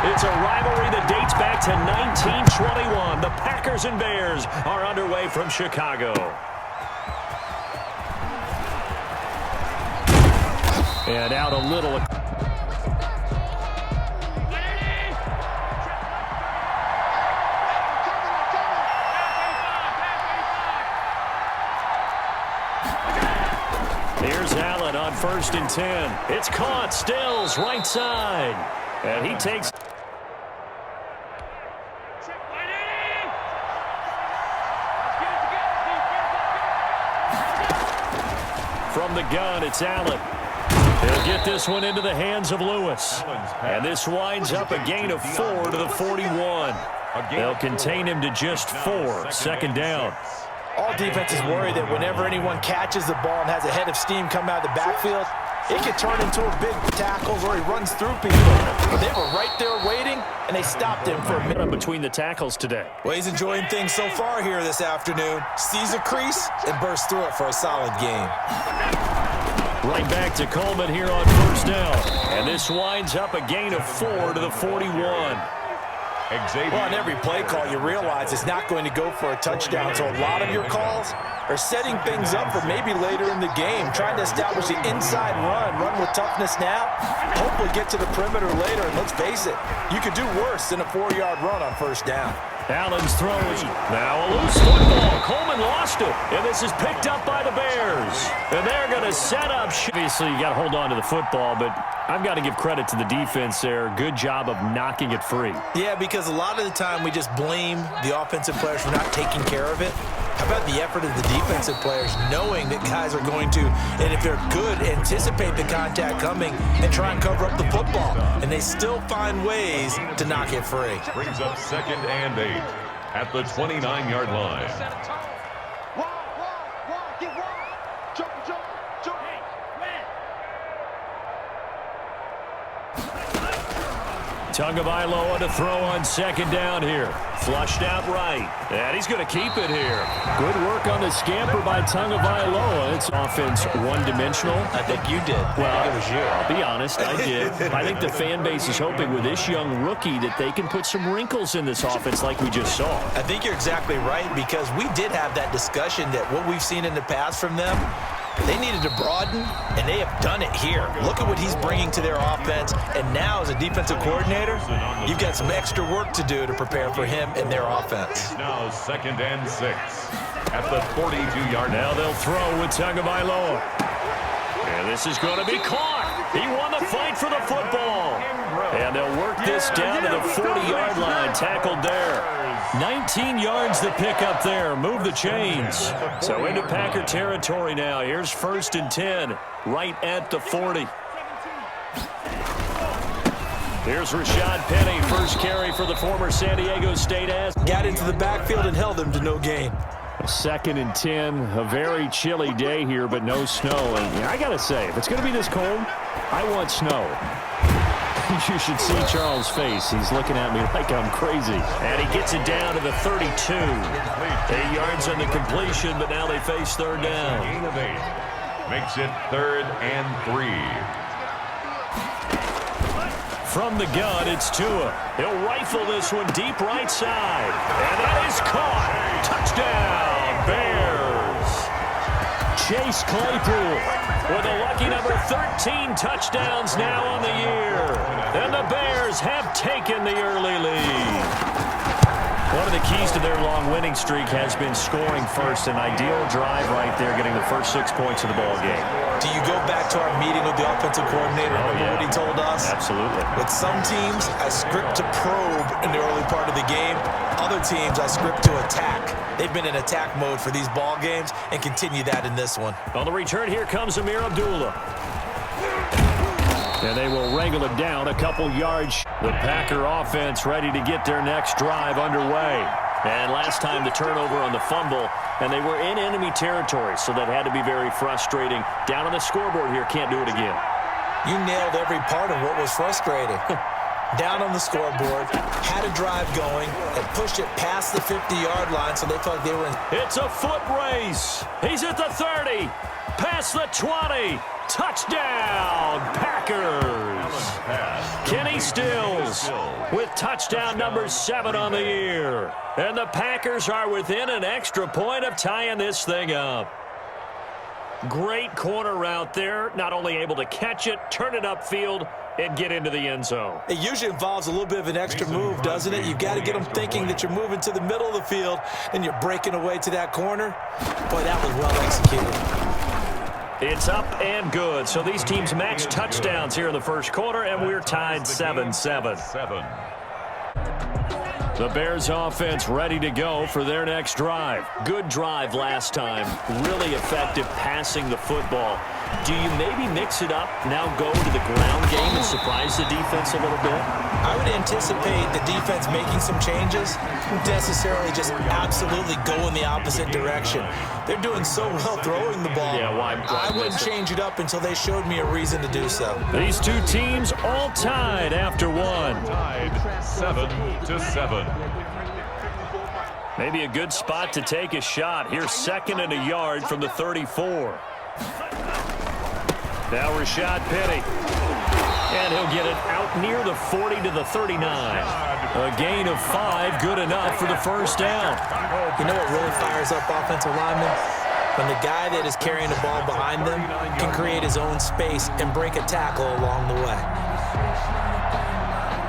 It's a rivalry that dates back to 1921. The Packers and Bears are underway from Chicago. And out a little. Here's Allen on 1st and 10. It's caught. Stills right side. And he takes. From the gun, it's Allen. He'll get this one into the hands of Lewis. And this winds up a gain of 4 to the 41. They'll contain him to just 4. 2nd down. All defenses worry that whenever anyone catches the ball and has a head of steam come out of the backfield, it could turn into a big tackle or he runs through people. But they were right there waiting, and they stopped him for a minute. Between the tackles today. Well, he's enjoying things so far here this afternoon. Sees a crease and bursts through it for a solid game. Right back to Coleman here on 1st down. And this winds up a gain of 4 to the 41. Well, on every play call, you realize it's not going to go for a touchdown. So a lot of your calls are setting things up for maybe later in the game, trying to establish the inside run with toughness now, hopefully get to the perimeter later. And let's face it, you could do worse than a 4-yard run on 1st down. Allen's throws. Now a loose football. Coleman lost it. And this is picked up by the Bears. And they're going to set up. Obviously, you got to hold on to the football, but I've got to give credit to the defense there. Good job of knocking it free. Yeah, because a lot of the time we just blame the offensive players for not taking care of it. How about the effort of the defensive players knowing that guys are going to, and if they're good, anticipate the contact coming and try and cover up the football. And they still find ways to knock it free. Brings up 2nd and 8 at the 29-yard line. Tagovailoa to throw on 2nd down here. Flushed out right. And he's going to keep it here. Good work on the scamper by Tagovailoa. It's offense one-dimensional. I think you did. Well, I think it was you. I'll be honest, I did. I think the fan base is hoping with this young rookie that they can put some wrinkles in this offense like we just saw. I think you're exactly right, because we did have that discussion that what we've seen in the past from them, they needed to broaden, and they have done it here. Look at what he's bringing to their offense, and now as a defensive coordinator, you've got some extra work to do to prepare for him and their offense. Now 2nd and 6 at the 42-yard. Now they'll throw with Tagovailoa. And this is going to be caught. He won the fight for the football. And they'll work this down to the 40-yard line. Tackled there. 19 yards to pick up there. Move the chains. So into Packer territory now. Here's 1st and 10. Right at the 40. Here's Rashad Penny. First carry for the former San Diego State ass. Got into the backfield and held him to no gain. 2nd and 10. A very chilly day here, but no snow. And I got to say, if it's going to be this cold, I want snow. You should see Charles' face. He's looking at me like I'm crazy. And he gets it down to the 32. 8 yards on the completion, but now they face 3rd down. Gain of 8 makes it 3rd and 3. From the gun, it's Tua. He'll rifle this one deep right side. And that is caught. Touchdown, Bears. Chase Claypool with a lucky number 13 touchdowns now on the year. And the Bears have taken the early lead. One of the keys to their long winning streak has been scoring first. An ideal drive right there, getting the first 6 points of the ball game. Do you go back to our meeting with the offensive coordinator? Remember what he told us? Absolutely. With some teams, I script to probe in the early part of the game. Other teams, I script to attack. They've been in attack mode for these ball games and continue that in this one. On the return, here comes Amir Abdullah. And they will wrangle it down a couple yards. The Packer offense ready to get their next drive underway. And last time the turnover on the fumble, and they were in enemy territory, so that had to be very frustrating. Down on the scoreboard here, can't do it again. You nailed every part of what was frustrating. Down on the scoreboard, had a drive going, and pushed it past the 50-yard line, so they thought they were in. It's a foot race. He's at the 30, past the 20. Touchdown, Packers. Kenny Stills with touchdown number 7 on the year. And the Packers are within an extra point of tying this thing up. Great corner route there. Not only able to catch it, turn it upfield, and get into the end zone. It usually involves a little bit of an extra move, doesn't it? You've got to get them thinking that you're moving to the middle of the field, and you're breaking away to that corner. Boy, that was well executed. It's up and good. So these teams match touchdowns here in the first quarter, and we're tied 7-7. The Bears offense ready to go for their next drive. Good drive last time. Really effective passing the football. Do you maybe mix it up, now go to the ground game and surprise the defense a little bit? I would anticipate the defense making some changes, necessarily just absolutely go in the opposite direction. They're doing so well throwing the ball. Yeah, why I wouldn't change it up until they showed me a reason to do so. These two teams all tied after one. Tied 7-7. Maybe a good spot to take a shot. Here's 2nd and a yard from the 34. Now Rashad Penny. And he'll get it out near the 40 to the 39. A gain of 5, good enough for the first down. You know what really fires up offensive linemen? When the guy that is carrying the ball behind them can create his own space and break a tackle along the way.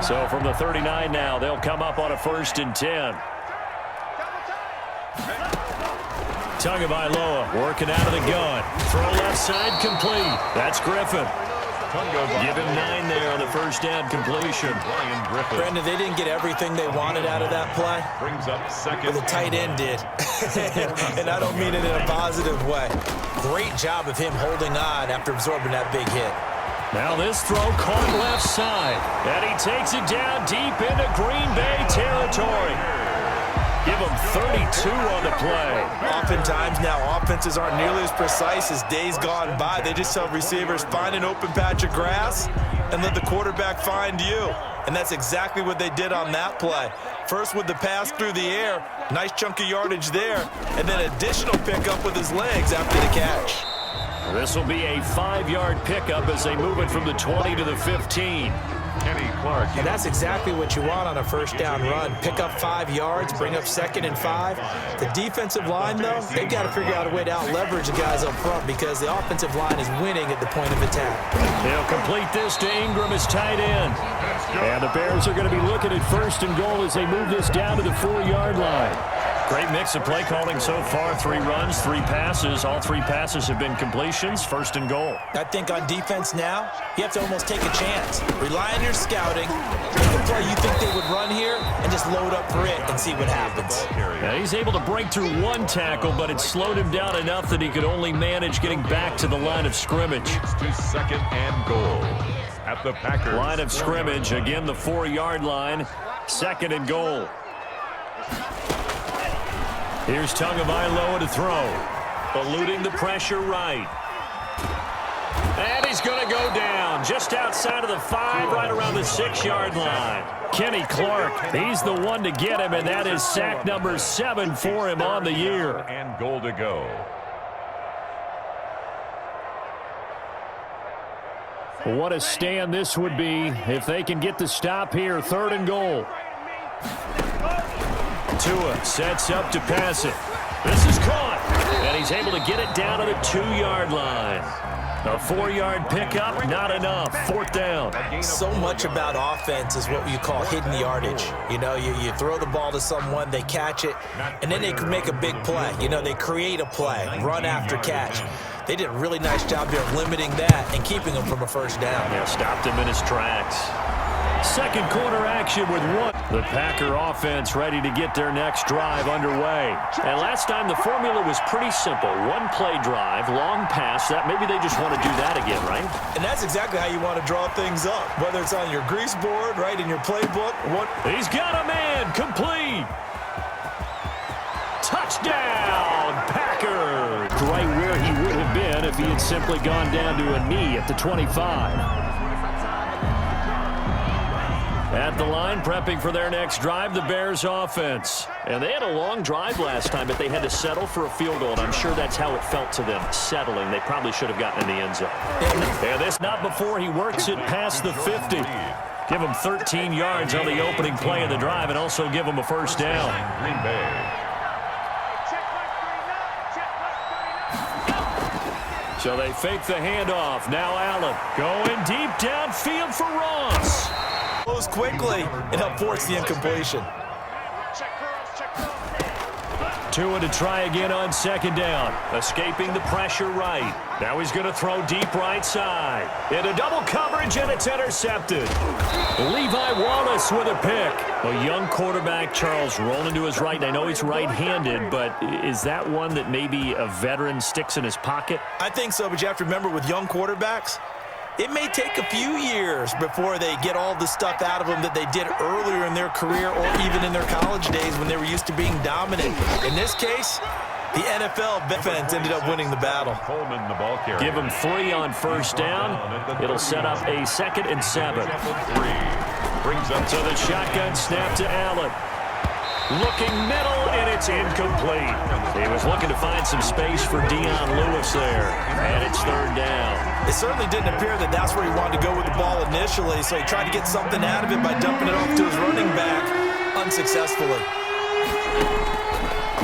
So from the 39 now, they'll come up on a 1st and 10. Tagovailoa working out of the gun. Throw left side complete. That's Griffin. Give him 9 there on the first down completion. Brandon, they didn't get everything they wanted out of that play. Brings up 2nd. But the tight end did. And I don't mean it in a positive way. Great job of him holding on after absorbing that big hit. Now this throw caught left side. And he takes it down deep into Green Bay territory. Give him 32 on the play. Oftentimes now offenses aren't nearly as precise as days gone by. They just tell receivers, find an open patch of grass and let the quarterback find you. And that's exactly what they did on that play. First with the pass through the air, nice chunk of yardage there, and then additional pickup with his legs after the catch. This will be a 5-yard pickup as they move it from the 20 to the 15. Kenny Clark. And that's exactly what you want on a first down run. Pick up 5 yards, bring up 2nd and 5. The defensive line, though, they've got to figure out a way to out-leverage the guys up front because the offensive line is winning at the point of attack. They'll complete this to Ingram as tight end. And the Bears are going to be looking at 1st and goal as they move this down to the 4-yard line. Great mix of play calling so far. 3 runs, 3 passes. All 3 passes have been completions. 1st and goal. I think on defense now, you have to almost take a chance. Rely on your scouting. Pick a play you think they would run here and just load up for it and see what happens. Now he's able to break through 1 tackle, but it slowed him down enough that he could only manage getting back to the line of scrimmage. To 2nd and goal at the Packers. Line of scrimmage, again the 4-yard line. 2nd and goal. Here's Tagovailoa to throw. Eluding the pressure right. And he's going to go down just outside of the 5, right around the 6-yard line. Kenny Clark, he's the one to get him, and that is sack number 7 for him on the year. And goal to go. What a stand this would be if they can get the stop here. 3rd and goal. Tua sets up to pass it. This is caught, and he's able to get it down to the 2-yard line. A 4-yard pickup, not enough. 4th down. So much about offense is what you call hidden yardage. You know, you throw the ball to someone, they catch it, and then they can make a big play. You know, they create a play, run after catch. They did a really nice job there of limiting that and keeping him from a first down. Yeah, stopped him in his tracks. 2nd quarter action with 1. The Packer offense ready to get their next drive underway. And last time the formula was pretty simple. 1-play drive, long pass. That maybe they just want to do that again, right? And that's exactly how you want to draw things up. Whether it's on your grease board, right, in your playbook. He's got a man. Complete. Touchdown, Packers. Right where he would have been if he had simply gone down to a knee at the 25. At the line, prepping for their next drive, the Bears offense. And they had a long drive last time, but they had to settle for a field goal, and I'm sure that's how it felt to them, settling. They probably should have gotten in the end zone. And this not before he works it past the 50. Give them 13 yards on the opening play of the drive and also give them a first down. Green Bay. So they fake the handoff. Now Allen going deep downfield for Ross. Goes quickly and help force the incompletion. Tua to try again on second down. Escaping the pressure right. Now he's going to throw deep right side. Into double coverage, and it's intercepted. Levi Wallace with a pick. A young quarterback, Charles, rolling to his right. And I know he's right-handed, but is that one that maybe a veteran sticks in his pocket? I think so, but you have to remember with young quarterbacks, it may take a few years before they get all the stuff out of them that they did earlier in their career or even in their college days when they were used to being dominant. In this case, the NFL defense ended up winning the battle. Coleman, the ball carrier. Give him 3 on first down. It'll set up a 2nd and 7. Brings up So the shotgun snap to Allen. Looking middle, and it's incomplete. He was looking to find some space for Dion Lewis there, and it's 3rd down. It certainly didn't appear that that's where he wanted to go with the ball initially, so he tried to get something out of it by dumping it off to his running back unsuccessfully.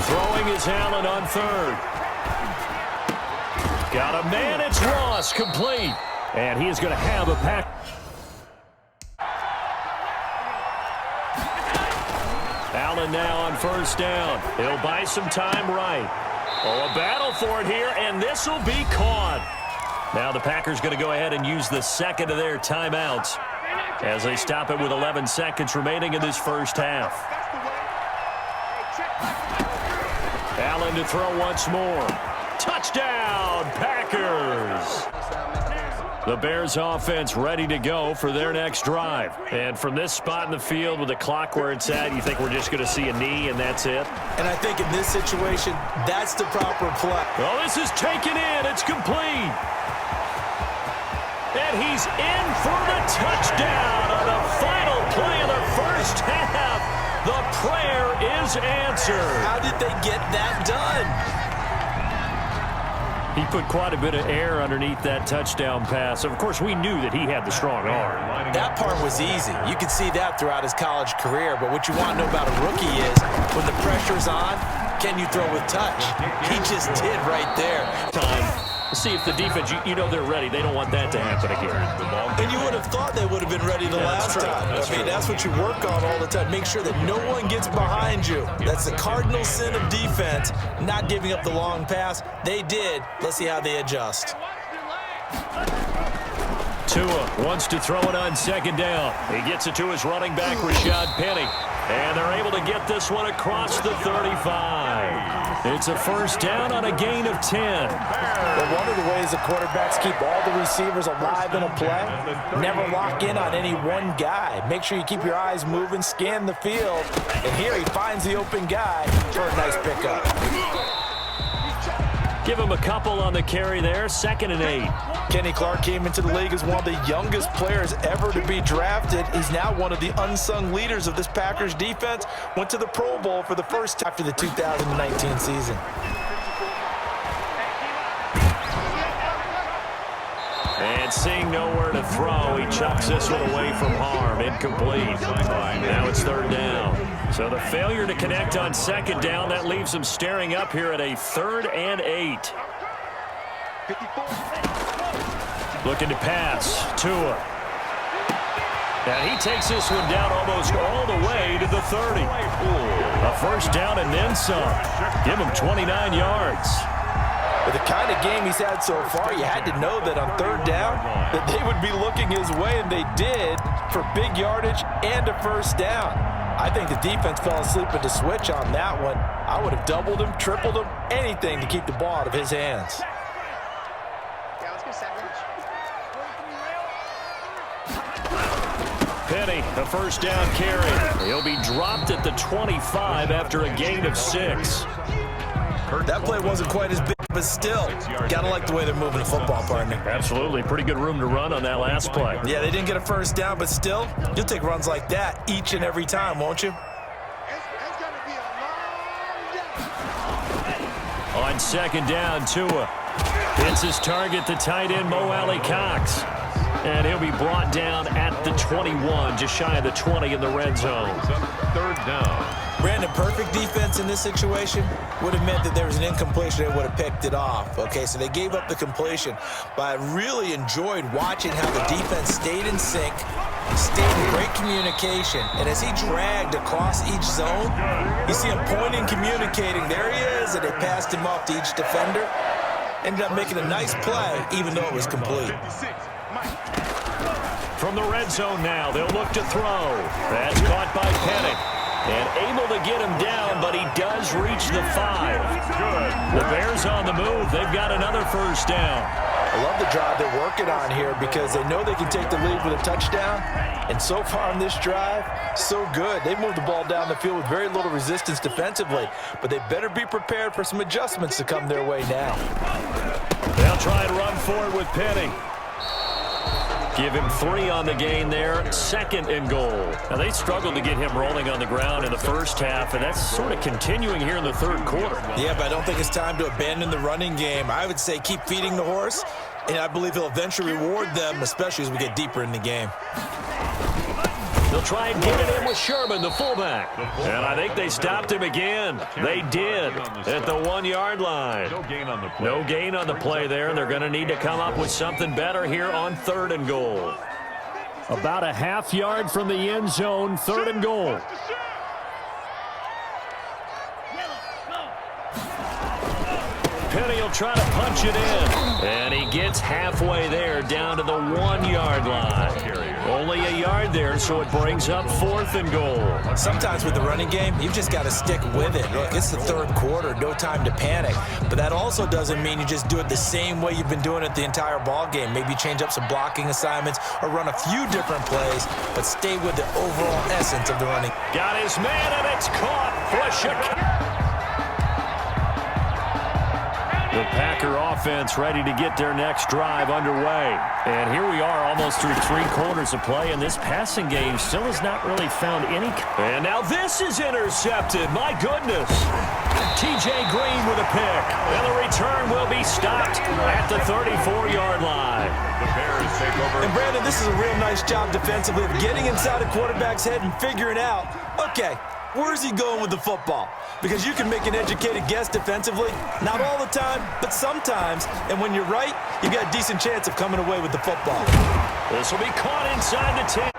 Throwing is Allen on 3rd. Got a man, it's Ross, complete. And he is going to have a pack. Allen now on first down. He'll buy some time right. Oh, a battle for it here, and this will be caught. Now the Packers going to go ahead and use the 2nd of their timeouts as they stop it with 11 seconds remaining in this first half. Allen to throw once more. Touchdown, Packers! The Bears offense ready to go for their next drive. And from this spot in the field with the clock where it's at, you think we're just going to see a knee and that's it? And I think in this situation, that's the proper play. Well, this is taken in. It's complete. And he's in for the touchdown on the final play of the first half. The prayer is answered. How did they get that done? He put quite a bit of air underneath that touchdown pass. Of course, we knew that he had the strong arm. That part was easy. You could see that throughout his college career. But what you want to know about a rookie is when the pressure's on, can you throw with touch? He just did right there. See if the defense, you know they're ready. They don't want that to happen again. And you would have thought they would have been ready the last time. That's what you work on all the time. Make sure that no one gets behind you. That's the cardinal sin of defense, not giving up the long pass. They did. Let's see how they adjust. Tua wants to throw it on second down. He gets it to his running back, Rashad Penny. And they're able to get this one across the 35. It's a first down on a gain of 10. Well, one of the ways the quarterbacks keep all the receivers alive in a play, never lock in on any one guy. Make sure you keep your eyes moving, scan the field. And here he finds the open guy for a nice pickup. Give him a couple on the carry there, 2nd and 8. Kenny Clark came into the league as one of the youngest players ever to be drafted. He's now one of the unsung leaders of this Packers defense. Went to the Pro Bowl for the first time after the 2019 season. And seeing nowhere to throw, he chucks this one away from harm. Incomplete. Now it's 3rd down. So the failure to connect on second down, that leaves him staring up here at a 3rd and 8. Looking to pass. Tua. And he takes this one down almost all the way to the 30. A first down and then some. Give him 29 yards. With the kind of game he's had so far, you had to know that on 3rd down that they would be looking his way, and they did, for big yardage and a first down. I think the defense fell asleep at the switch on that one. I would have doubled him, tripled him, anything to keep the ball out of his hands. Penny, a first down carry. He'll be dropped at the 25 after a gain of 6. That play wasn't quite as big, but still, gotta like the way they're moving the football, partner. Absolutely. Pretty good room to run on that last play. Yeah, they didn't get a first down, but still, you'll take runs like that each and every time, won't you? On second down, Tua hits his target, the tight end, Mo Alley Cox. And he'll be brought down at the 21, just shy of the 20 in the red zone. Third down. Brandon, perfect defense in this situation would have meant that there was an incompletion. They would have picked it off. Okay, so they gave up the completion. But I really enjoyed watching how the defense stayed in sync, stayed in great communication. And as he dragged across each zone, you see him pointing, communicating. There he is, and they passed him off to each defender. Ended up making a nice play, even though it was complete. From the red zone now, they'll look to throw. That's caught by Penning. And able to get him down, but he does reach the 5. The Bears on the move. They've got another first down. I love the drive they're working on here because they know they can take the lead with a touchdown. And so far on this drive, so good. They moved the ball down the field with very little resistance defensively. But they better be prepared for some adjustments to come their way now. They'll try and run forward with Penning. Give him 3 on the gain there, 2nd and goal. Now, they struggled to get him rolling on the ground in the first half, and that's sort of continuing here in the third quarter. Yeah, but I don't think it's time to abandon the running game. I would say keep feeding the horse, and I believe he'll eventually reward them, especially as we get deeper in the game. They'll try and get it in with Sherman, the fullback. And I think they stopped him again. They did at the 1-yard line. No gain on the play. No gain on the play there, and they're going to need to come up with something better here on 3rd and goal. About a half yard from the end zone, 3rd and goal. Penny will try to punch it in. And he gets halfway there down to the 1-yard line. Only a yard there, so it brings up 4th and goal. Sometimes with the running game, you've just got to stick with it. Look, it's the third quarter, no time to panic. But that also doesn't mean you just do it the same way you've been doing it the entire ball game. Maybe change up some blocking assignments or run a few different plays, but stay with the overall essence of the running. Got his man, and it's caught for Chicago. The Packer offense ready to get their next drive underway. And here we are almost through 3 quarters of play, and this passing game still has not really found any. And now this is intercepted. My goodness. T.J. Green with a pick. And the return will be stopped at the 34-yard line. The Bears take over. And Brandon, this is a real nice job defensively of getting inside a quarterback's head and figuring out, okay, where's he going with the football? Because you can make an educated guess defensively. Not all the time, but sometimes. And when you're right, you've got a decent chance of coming away with the football. This will be caught inside the 10.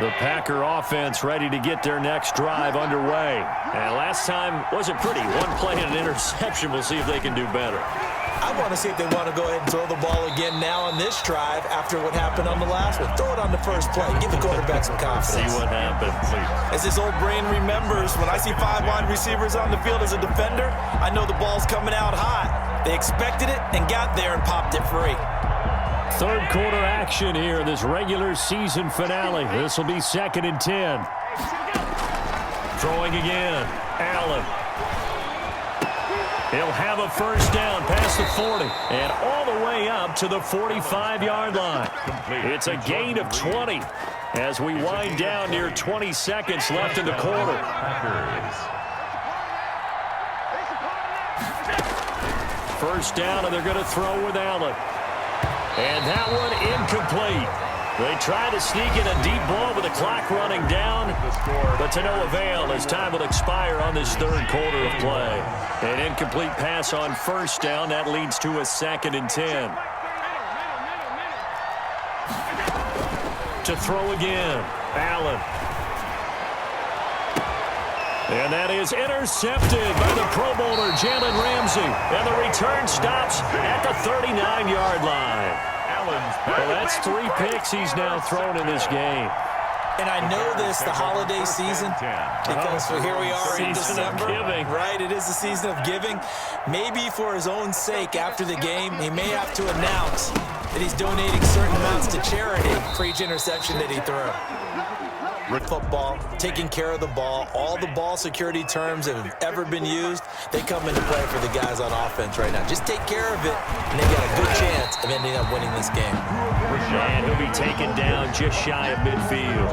The Packer offense ready to get their next drive underway. And last time wasn't pretty. 1 play and an interception. We'll see if they can do better. I want to see if they want to go ahead and throw the ball again now on this drive after what happened on the last one. Throw it on the first play. Give the quarterback some confidence. See what happens. As his old brain remembers, when I see 5 wide receivers on the field as a defender, I know the ball's coming out hot. They expected it and got there and popped it free. Third quarter action here in this regular season finale. This will be 2nd and 10. Throwing again. Allen. He'll have a first down past the 40 and all the way up to the 45-yard line. It's a gain of 20 as we wind down near 20 seconds left in the quarter. First down, and they're going to throw with Allen. And that one incomplete. They try to sneak in a deep ball with the clock running down, but to no avail as time will expire on this third quarter of play. An incomplete pass on first down. That leads to a 2nd and 10. To throw again, Allen. And that is intercepted by the Pro Bowler, Jalen Ramsey. And the return stops at the 39-yard line. Well, that's 3 picks he's now thrown in this game. And I know this, the holiday season, because here we are in December. Right, it is the season of giving. Maybe for his own sake, after the game, he may have to announce that he's donating certain amounts to charity for each interception that he threw. Football, taking care of the ball, all the ball security terms that have ever been used, they come into play for the guys on offense right now. Just take care of it, and they got a good chance of ending up winning this game. And he'll be taken down just shy of midfield.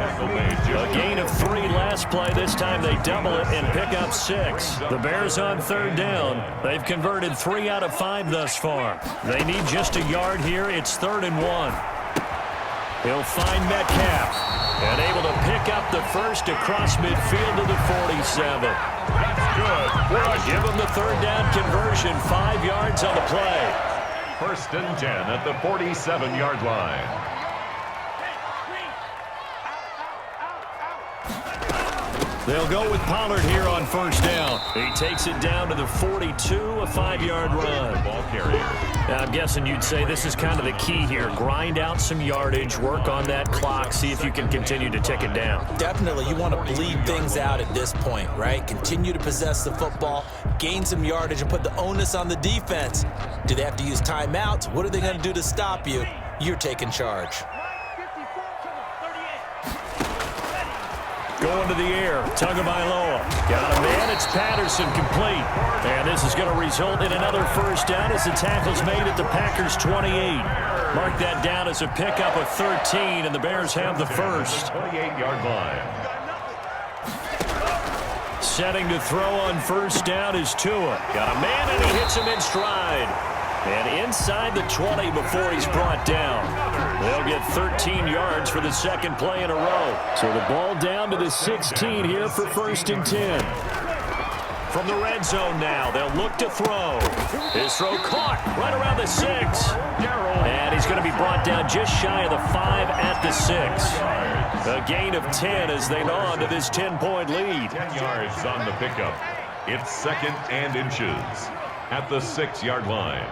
A gain of 3 last play. This time they double it and pick up 6. The Bears on 3rd down. They've converted 3 out of 5 thus far. They need just a yard here. It's 3rd and 1. He'll find Metcalf. And able to pick up the first across midfield to the 47. That's good. Give him the 3rd down conversion. 5 yards on the play. 1st and 10 at the 47-yard line. They'll go with Pollard here on 1st down. He takes it down to the 42, a 5-yard run. Ball carrier. Now, I'm guessing you'd say this is kind of the key here. Grind out some yardage, work on that clock, see if you can continue to tick it down. Definitely, you want to bleed things out at this point, right? Continue to possess the football, gain some yardage, and put the onus on the defense. Do they have to use timeouts? What are they going to do to stop you? You're taking charge. Going to the air, Tagovailoa. Got a man, it's Patterson, complete. And this is going to result in another 1st down as the tackle's made at the Packers' 28. Mark that down as a pickup of 13, and the Bears have the first. 28-yard line. Setting to throw on 1st down is Tua. Got a man, and he hits him in stride. And inside the 20 before he's brought down. They'll get 13 yards for the 2nd play in a row. So the ball down to the 16 here for 1st and 10. From the red zone now, they'll look to throw. His throw caught right around the 6. And he's going to be brought down just shy of the 5 at the 6. A gain of 10 as they gnaw into this 10-point lead. 10 yards on the pickup. It's 2nd and inches at the 6-yard line.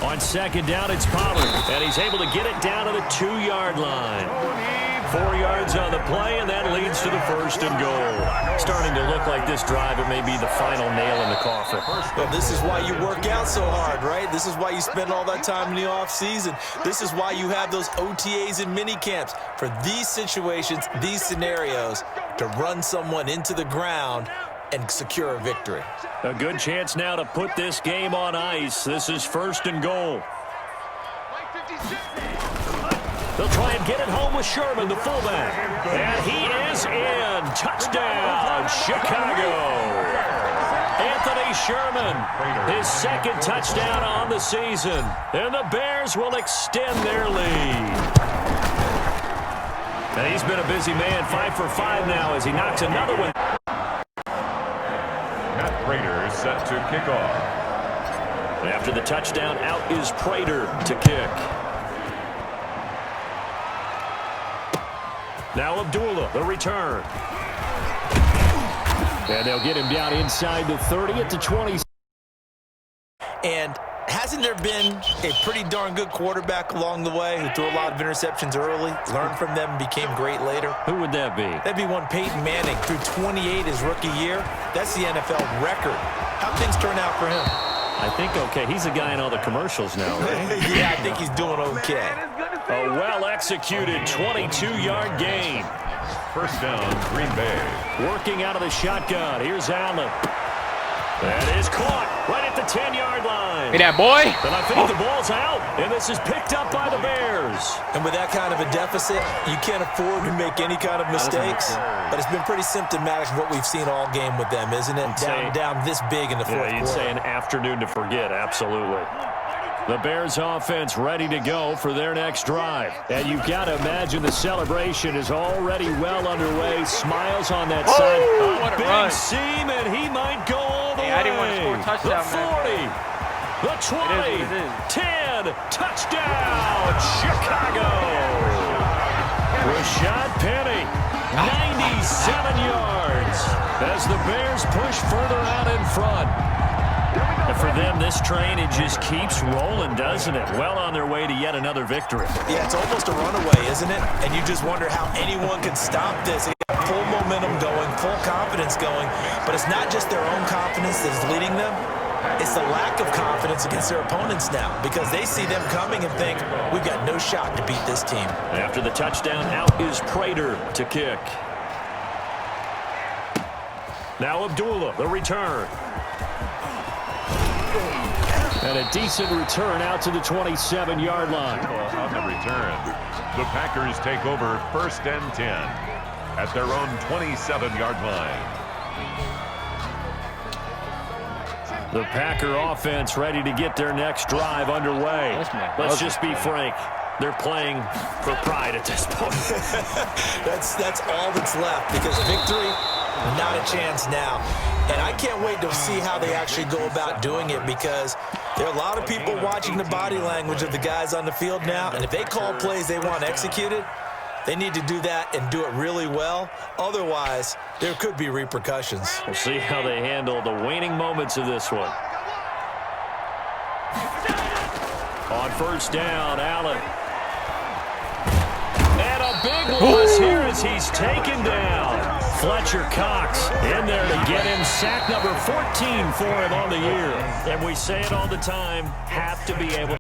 On 2nd down, it's Pollard, and he's able to get it down to the 2-yard line. 4 yards on the play, and that leads to the 1st and goal. Starting to look like this drive, it may be the final nail in the coffin. Well, this is why you work out so hard, right? This is why you spend all that time in the offseason. This is why you have those OTAs and mini camps for these situations, these scenarios, to run someone into the ground and secure a victory. A good chance now to put this game on ice. This is 1st and goal. They'll try and get it home with Sherman, the fullback. And he is in. Touchdown, Chicago. Anthony Sherman, his 2nd touchdown on the season. And the Bears will extend their lead. And he's been a busy man, 5 for 5 now as he knocks another one. Prater set to kick off. After the touchdown, out is Prater to kick. Now Abdullah, the return. And they'll get him down inside the 30 at the 20. And hasn't there been a pretty darn good quarterback along the way who threw a lot of interceptions early, learned from them, and became great later? Who would that be? That'd be one Peyton Manning, threw 28 his rookie year. That's the NFL record. How'd things turn out for him? I think okay. He's a guy in all the commercials now, right? Yeah, I think he's doing okay. A well-executed 22-yard gain. 1st down, Green Bay. Working out of the shotgun. Here's Allen. That is caught right at the 10-yard line. Hey, that boy. And I think the ball's out, and this is picked up by the Bears. And with that kind of a deficit, you can't afford to make any kind of mistakes. But it's been pretty symptomatic of what we've seen all game with them, isn't it? Down this big in the 4th quarter. You'd say an afternoon to forget, absolutely. The Bears offense ready to go for their next drive. And you've got to imagine the celebration is already well underway. Smiles on that side. What a big run. seam, and he might go all the way. I didn't want to score a touchdown, the 40, the 20, 10, touchdown, Chicago. Rashad Penny, 97 yards as the Bears push further out in front. And for them, this train, it just keeps rolling, doesn't it? Well on their way to yet another victory. Yeah, it's almost a runaway, isn't it? And you just wonder how anyone can stop this. They got full momentum going, full confidence going. But it's not just their own confidence that's leading them. It's the lack of confidence against their opponents now because they see them coming and think, we've got no shot to beat this team. After the touchdown, out is Prater to kick. Now Abdullah, the return. And a decent return out to the 27-yard line. On the return, the Packers take over 1st and 10 at their own 27-yard line. The Packer offense ready to get their next drive underway. Let's just be frank. They're playing for pride at this point. That's all that's left because victory, not a chance now. And I can't wait to see how they actually go about doing it because there are a lot of people watching the body language of the guys on the field now. And if they call plays they want executed, they need to do that and do it really well. Otherwise, there could be repercussions. We'll see how they handle the waning moments of this one. On 1st down, Allen. And a big loss here as he's taken down. Fletcher Cox in there to get him sack number 14 for him on the year. And we say it all the time, have to be able